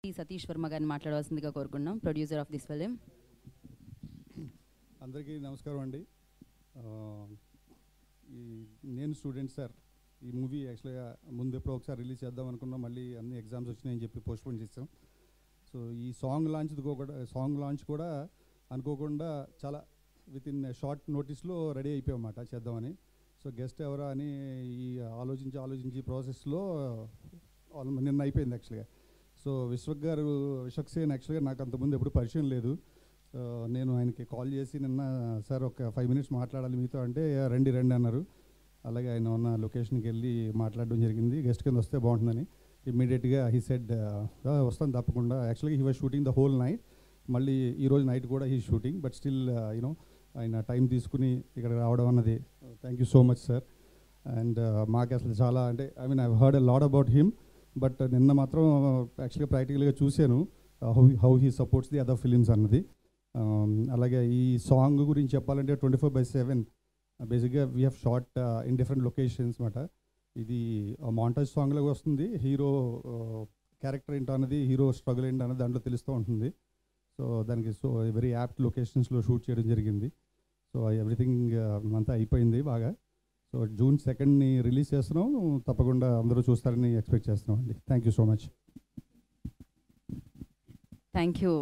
సతీష్ వర్మ గారిని మాట్లాడవలసిందిగా కోరుకున్నాం, ప్రొడ్యూసర్ ఆఫ్ దిస్ ఫిలిం. అందరికీ నమస్కారం అండి. నేను స్టూడెంట్ సార్. ఈ మూవీ యాక్చువల్గా ముందు ఎప్పుడో ఒకసారి రిలీజ్ చేద్దాం అనుకున్నాం, మళ్ళీ అన్ని ఎగ్జామ్స్ వచ్చినాయని చెప్పి పోస్ట్పోన్ చేసాం. సో ఈ సాంగ్ లాంచ్ కూడా అనుకోకుండా చాలా విత్ ఇన్ షార్ట్ నోటీస్లో రెడీ అయిపోయామన్నమాట చేద్దామని. సో గెస్ట్ ఎవరా అని ఈ ఆలోచించి ప్రాసెస్లో నిన్న అయిపోయింది యాక్చువల్గా. సో విశ్వక్ సేన్ యాక్చువల్గా నాకు అంతకుముందు ఎప్పుడు పరిచయం లేదు. నేను ఆయనకి కాల్ చేసి నిన్న సార్ ఒక 5 minutes మాట్లాడాలి మీతో అంటే రండి అన్నారు. అలాగే ఆయన ఉన్న లొకేషన్కి వెళ్ళి మాట్లాడడం జరిగింది, గెస్ట్ కింద వస్తే బాగుంటుందని. ఇమ్మీడియట్గా హీ సెడ్ వస్తాను తప్పకుండా. యాక్చువల్గా he was shooting the whole night, మళ్ళీ ఈరోజు నైట్ కూడా he shooting, but still you know ఆయన టైం తీసుకుని ఇక్కడ రావడం అన్నది thank you so much sir. And మాకు అసలు చాలా అంటే I heard a lot about him, but నిన్న మాత్రం యాక్చువల్గా ప్రాక్టికల్గా చూశాను how he supports the other films అన్నది. అలాగే ఈ సాంగ్ గురించి చెప్పాలంటే 24/7 బేసిక్గా we have shot in different locations మాట. ఇది మాంటేజ్ సాంగ్లో వస్తుంది, హీరో క్యారెక్టర్ ఏంటో అన్నది, హీరో స్ట్రగుల్ ఏంటో అన్నది దాంట్లో తెలుస్తూ ఉంటుంది. సో దానికి వెరీ యాప్ట్ లొకేషన్స్లో షూట్ చేయడం జరిగింది. సో ఎవ్రీథింగ్ అంతా అయిపోయింది బాగా. సో June 2nd రిలీజ్ చేస్తున్నాం, తప్పకుండా అందరూ చూస్తారని ఎక్స్పెక్ట్ చేస్తున్నాం అండి. Thank you so much. Thank you.